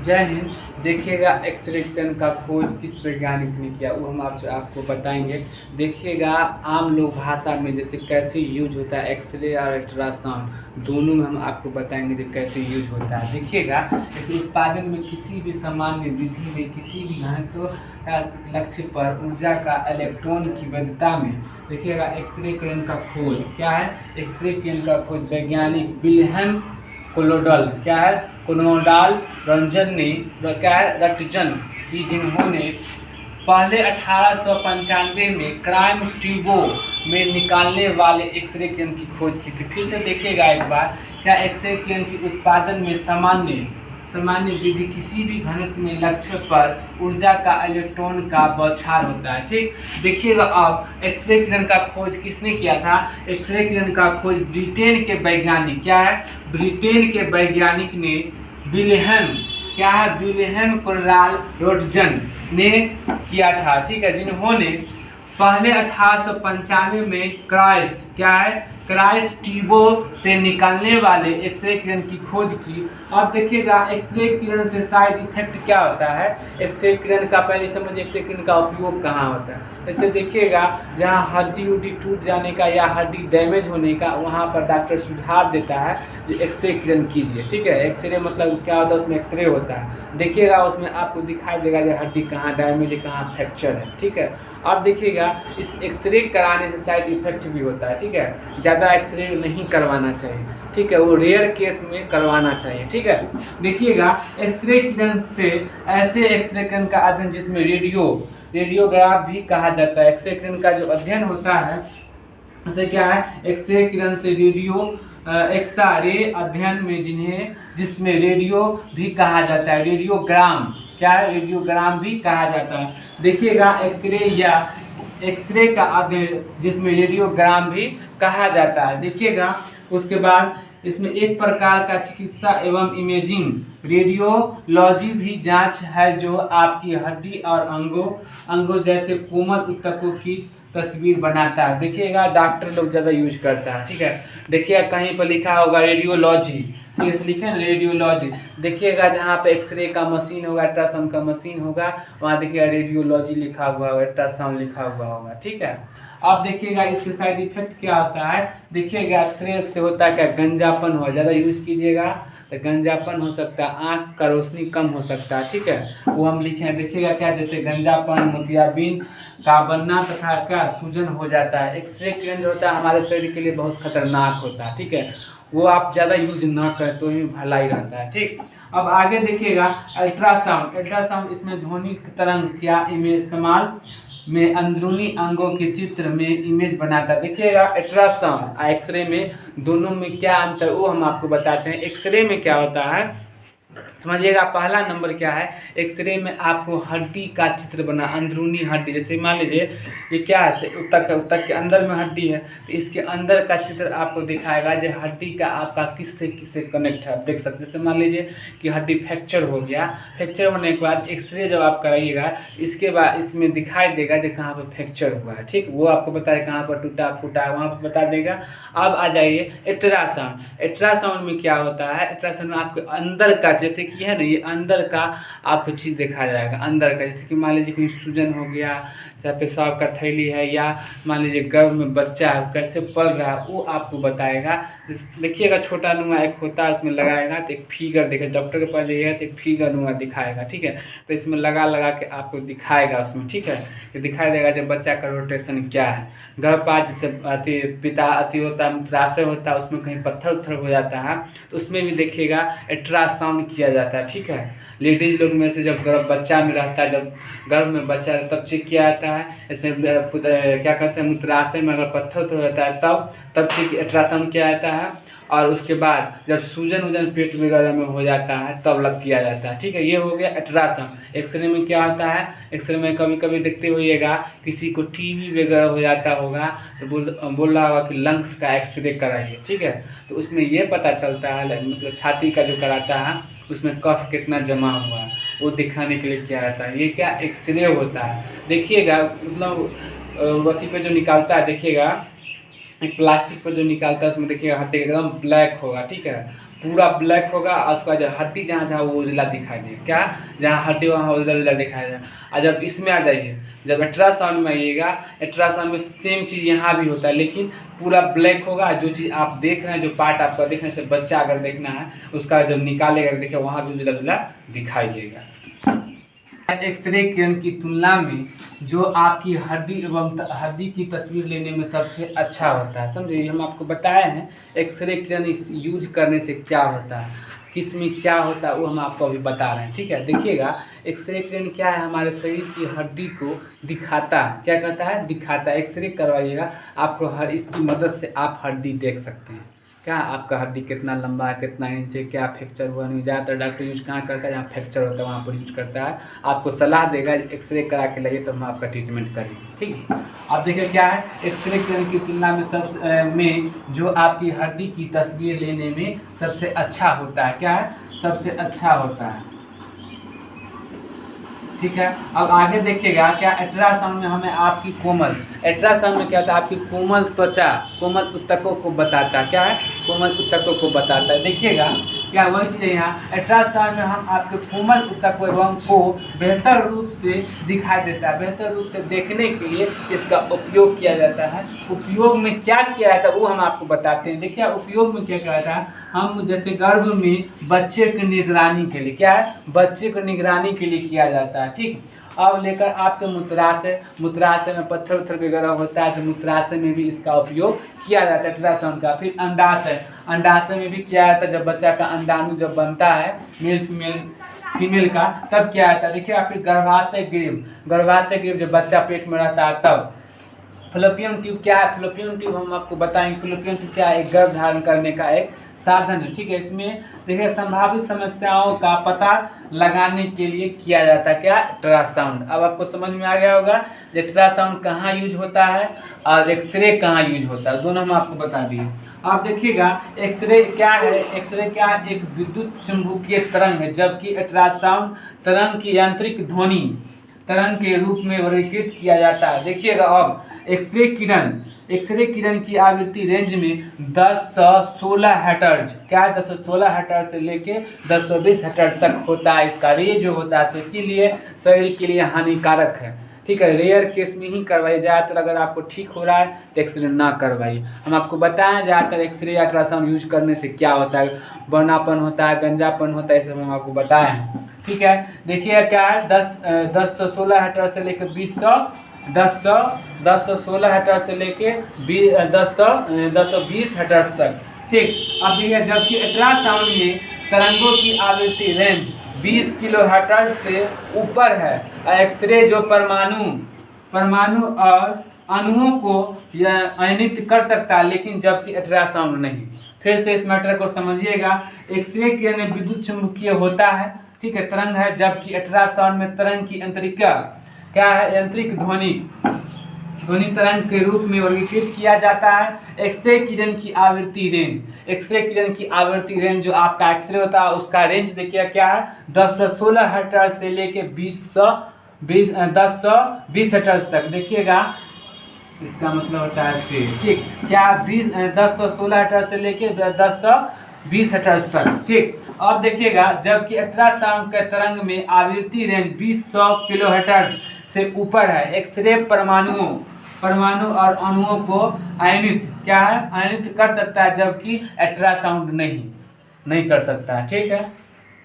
जय हिंद। देखिएगा एक्सरे किरण का खोज किस वैज्ञानिक ने किया वो हम आपको बताएंगे। देखिएगा आम लोग भाषा में जैसे कैसे यूज होता है एक्सरे और अल्ट्रासाउंड दोनों में हम आपको बताएंगे जो कैसे यूज होता है। देखिएगा इस उत्पादन में किसी भी सामान्य विधि में किसी भी घनत्व का लक्ष्य पर ऊर्जा का इलेक्ट्रॉन की वैधता में देखिएगा एक्सरे किरण का खोज क्या है। एक्सरे किरण का खोज वैज्ञानिक विल्हेम कोलोडल क्या है कोनोडाल रंजन ने क्या है रटजन की जिन्होंने पहले 1895 में क्राइम ट्यूबो में निकालने वाले एक्सरे किरण की खोज की थी। फिर से देखिएगा एक बार, क्या एक्सरे किरण के उत्पादन में सामान्य विधि किसी भी घनत्व में लक्ष्य पर ऊर्जा का इलेक्ट्रॉन का बौछार होता है। ठीक, देखिएगा अब एक्सरे किरण का खोज किसने किया था। एक्सरे किरण का खोज ब्रिटेन के वैज्ञानिक क्या है, ब्रिटेन के वैज्ञानिक ने विल्हेम क्या है विल्हेम कोनराड रोटजन ने किया था। ठीक है, जिन्होंने पहले 1895 में क्राइस ट्यूबो से निकलने वाले एक्सरे किरण की खोज की। अब देखिएगा एक्सरे किरण से साइड इफेक्ट क्या होता है। एक्सरे किरण का पहले समझिए एक्सरे किरण का उपयोग कहाँ होता है। जैसे देखिएगा जहाँ हड्डी उड्डी टूट जाने का या हड्डी डैमेज होने का वहाँ पर डॉक्टर सुझाव देता है जो एक्सरे किरण कीजिए। ठीक है, एक्सरे मतलब क्या होता है, उसमें एक्सरे होता है। देखिएगा उसमें आपको दिखाई देगा जो हड्डी कहाँ डैमेज है कहाँ फ्रैक्चर है। ठीक है, अब देखिएगा इस एक्सरे कराने से साइड इफेक्ट भी होता है। ठीक है, ज़्यादा एक्सरे नहीं करवाना चाहिए। ठीक है, वो रेयर केस में करवाना चाहिए। ठीक है, देखिएगा एक्सरे किरण से ऐसे एक्सरे किरण का अध्ययन जिसमें रेडियोग्राफ भी कहा जाता है। एक्सरे किरण का जो अध्ययन होता है उसे क्या है, एक्सरे किरण से एक्स-रे अध्ययन में जिसमें रेडियो भी कहा जाता है। रेडियोग्राम क्या है, रेडियोग्राम भी कहा जाता है। देखिएगा एक्सरे का अध्ययन जिसमें रेडियोग्राम भी कहा जाता है। देखिएगा उसके बाद इसमें एक प्रकार का चिकित्सा एवं इमेजिंग रेडियोलॉजी भी जांच है जो आपकी हड्डी और अंगों जैसे कोमल ऊतकों की तस्वीर बनाता है। देखिएगा डॉक्टर लोग ज़्यादा यूज करता है। ठीक है, देखिएगा कहीं पर लिखा होगा रेडियोलॉजी, ठीक है, लिखे ना रेडियोलॉजी। देखिएगा जहाँ पे एक्सरे का मशीन होगा अल्ट्रासाउंड का मशीन होगा वहाँ देखिएगा रेडियोलॉजी लिखा हुआ होगा, अल्ट्रासाउंड लिखा हुआ होगा। ठीक है, अब देखिएगा इससे साइड इफेक्ट क्या होता है। देखिएगा एक्सरे से होता है क्या, गंजापन हो, ज़्यादा यूज कीजिएगा तो गंजापन हो सकता है, आँख का रोशनी कम हो सकता है। ठीक है, वो हम लिखे हैं। देखिएगा क्या, जैसे गंजापन, मोतियाबिंद का बनना तथा क्या सूजन हो जाता है। एक्सरे किरण जो होता है हमारे शरीर के लिए बहुत खतरनाक होता है। ठीक है, वो आप ज़्यादा यूज ना करें तो ही भलाई रहता है। ठीक, अब आगे देखिएगा अल्ट्रासाउंड इसमें ध्वनि तरंग या इमेज इस्तेमाल में अंदरूनी अंगों के चित्र में इमेज बनाता है। देखिएगा अल्ट्रासाउंड एक्सरे में दोनों में क्या अंतर वो हम आपको बताते हैं। एक्सरे में क्या होता है समझिएगा, पहला नंबर क्या है, एक्सरे में आपको हड्डी का चित्र बना, अंदरूनी हड्डी। जैसे मान लीजिए ये क्या है, ऊतक के अंदर में हड्डी है तो इसके अंदर का चित्र आपको दिखाएगा जो हड्डी का आपका किससे कनेक्ट है। आप देख सकते हैं, जैसे मान लीजिए कि हड्डी फ्रैक्चर हो गया, फ्रैक्चर होने के बाद एक्सरे जब आप कराइएगा इसके बाद इसमें दिखाई देगा जो कहाँ पर फ्रैक्चर हुआ है। ठीक, वो आपको बताएगा कहाँ पर टूटा फूटा है वहाँ पर बता देगा। अब आ जाइए अल्ट्रासाउंड में क्या होता है, अल्ट्रासाउंड में आपके अंदर का जैसे कि है ना ये अंदर का आपको चीज़ देखा जाएगा। अंदर का जैसे कि मान लीजिए कोई सूजन हो गया, चाहे पेशाब का थैली है या मान लीजिए गर्भ में बच्चा है कैसे पल रहा है वो आपको बताएगा। देखिएगा छोटा नुमा एक होता है उसमें लगाएगा तो एक फिगर देखेगा, डॉक्टर के पास जाइएगा तो एक फिगर नुमा दिखाएगा। ठीक है, तो इसमें लगा के आपको दिखाएगा उसमें। ठीक है, कि दिखाई देगा जब बच्चा का रोटेशन क्या है। गर्भपात जैसे पिता होता है, मूत्राशय होता है, उसमें कहीं पत्थर उत्थर हो जाता है तो उसमें भी देखिएगा अल्ट्रासाउंड किया जाता है। ठीक है, लेडीज लोग में से जब बच्चा में रहता है, जब गर्भ में बच्चा तब चेक किया जाता है। ऐसे क्या कहते हैं मूत्राशय में अगर पत्थर उत्थर होता है तब चेक अल्ट्रासाउंड किया जाता है। और उसके बाद जब सूजन पेट वगैरह में हो जाता है तब किया जाता है। ठीक है, ये हो गया अल्ट्रासाउंड। एक्सरे में क्या होता है, एक्सरे में कभी देखते होइएगा किसी को टीबी वगैरह हो जाता होगा तो बोल रहा होगा कि लंग्स का एक्सरे कराइए। ठीक है, तो उसमें ये पता चलता है मतलब छाती का जो कराता है उसमें कफ कितना जमा हुआ है वो दिखाने के लिए क्या आता है, ये क्या एक्सरे होता है। देखिएगा मतलब वथी पे जो निकालता है, देखिएगा एक प्लास्टिक पर जो निकालता है उसमें देखिएगा हड्डी एकदम ब्लैक होगा। ठीक है, पूरा ब्लैक होगा और उसका जो हड्डी जहाँ जहाँ वो उजला दिखाई देगा, क्या जहाँ हड्डी वहाँ उजला उजला दिखाई देगा। और जब इसमें आ जाइए, जब अल्ट्रासाउंड में आइएगा, अल्ट्रासाउंड में सेम चीज़ यहाँ भी होता है, लेकिन पूरा ब्लैक होगा। जो चीज़ आप देख रहे हैं, जो पार्ट आपका देख रहे हैं, जैसे बच्चा अगर देखना है उसका जब निकालेगा देखिए वहाँ भी उजला उजला दिखाई देगा। एक्सरे किरण की तुलना में जो आपकी हड्डी एवं हड्डी की तस्वीर लेने में सबसे अच्छा होता है, समझिए हम आपको बताए हैं एक्सरे किरण इस यूज करने से क्या होता है, किस में क्या होता है वो हम आपको अभी बता रहे हैं। ठीक है, देखिएगा एक्सरे किरण क्या है, हमारे शरीर की हड्डी को दिखाता है। क्या कहता है? दिखाता है। एक्सरे करवाइएगा, आपको हर इसकी मदद से आप हड्डी देख सकते हैं, क्या आपका हड्डी कितना लंबा है, कितना इंच है, क्या फ्रैक्चर हुआ नहीं। ज़्यादातर डॉक्टर यूज कहाँ करता है? जहाँ फ्रैक्चर होता है वहाँ पर यूज करता है। आपको सलाह देगा एक्सरे करा के लगे तो हम आपका ट्रीटमेंट करेंगे। ठीक है, अब देखिए क्या है, एक्सरे किरण की तुलना में में जो आपकी हड्डी की तस्वीर लेने में सबसे अच्छा होता है। क्या है? सबसे अच्छा होता है। ठीक है, अब आगे देखिएगा क्या, अल्ट्रासाउंड में हमें आपकी कोमल, अल्ट्रासाउंड में क्या होता है, आपकी कोमल त्वचा, कोमल ऊतकों को बताता है। क्या है? कोमल ऊतकों को बताता है। देखिएगा क्या वही चीज़ है, यहाँ अल्ट्रासाउंड में हम आपके कोमल ऊतकों एवं को बेहतर रूप से दिखाई देता है। बेहतर रूप से देखने के लिए इसका उपयोग किया जाता है। उपयोग में क्या किया जाता है वो हम आपको बताते हैं। देखिए उपयोग में क्या किया जाता है, हम जैसे गर्भ में बच्चे की निगरानी के लिए, क्या है, बच्चे को निगरानी के लिए किया जाता है। ठीक, अब लेकर आपके मूत्राशय में पत्थर उत्थर वगैरह होता है तो मूत्राशय में भी इसका उपयोग किया जाता है अल्ट्रासाउंड का। फिर अंडाशय में भी किया जाता है। जब बच्चा का अंडाणु जब बनता है मेल फीमेल का, तब क्या जाता है, देखिए। फिर गर्भाशय ग्रीव जब बच्चा पेट में रहता है तब। फ्लोपियन ट्यूब क्या है? फ्लोपियन ट्यूब हम आपको बताएंगे। फ्लोपियन ट्यूब क्या है? एक गर्भ धारण करने का एक साधन है। ठीक है, इसमें देखिए संभावित समस्याओं का पता लगाने के लिए किया जाता है। क्या? अल्ट्रासाउंड। अब आपको समझ में आ गया होगा अल्ट्रासाउंड कहाँ यूज होता है और एक्सरे कहाँ यूज होता है, दोनों हम आपको बता दिए। अब देखिएगा एक्सरे क्या है, एक्सरे क्या है, एक विद्युत चुंबकीय तरंग है, जबकि अल्ट्रासाउंड तरंग की यांत्रिक ध्वनि तरंग के रूप में वर्गीकृत किया जाता है। देखिएगा अब एक्सरे किरण की आवृत्ति रेंज में 1016 हर्ट्ज, क्या है, 1016 हर्ट्ज से लेके 1020 हर्ट्ज तक होता है इसका रेंज जो होता है, इसीलिए शरीर के लिए हानिकारक है। ठीक है, रेयर केस में ही करवाइए। ज़्यादातर अगर आपको ठीक हो रहा है तो एक्सरे ना करवाइए। हम आपको बताएं ज़्यादातर एक्सरे या अल्ट्रासाउंड यूज करने से क्या होता है, बौनापन होता है, गंजापन होता है, ये सब हम आपको बताएं। ठीक है, देखिए क्या है, 1016 हर्ट्ज से लेकर 1016 हर्ट्ज से लेके 1020 हर्ट्ज तक। ठीक, अब देखिए जबकि अल्ट्रासाउंड में तरंगों की आवृत्ति रेंज 20 किलो हर्ट्ज से ऊपर है। एक्सरे जो परमाणु और अणुओं को आयनित कर सकता है, लेकिन जबकि अल्ट्रासाउंड नहीं। फिर से इस मैटर को समझिएगा, एक्सरे किरण विद्युत चुंबकीय होता है, ठीक है, तरंग है, जबकि अल्ट्रासाउंड में तरंग की अंतरिका क्या है, यांत्रिक ध्वनि तरंग के रूप में वर्गीकृत किया जाता है। एक्सरे किरण की आवृत्ति रेंज जो आपका एक्सरे होता है उसका रेंज देखिए क्या है, 1016 हर्ट्ज से लेके 1020 हर्ट्ज तक। देखिएगा इसका मतलब होता है से, ठीक, क्या 1016 हर्ट्ज से लेके 1020 हर्ट्ज तक। ठीक, अब देखिएगा जबकि अल्ट्रासाउंड के तरंग में आवृत्ति रेंज 2000 किलो हर्ट्ज से ऊपर है। एक्सरे परमाणु और अणुओं को आयनित कर सकता है, जबकि अल्ट्रासाउंड नहीं कर सकता है। ठीक है।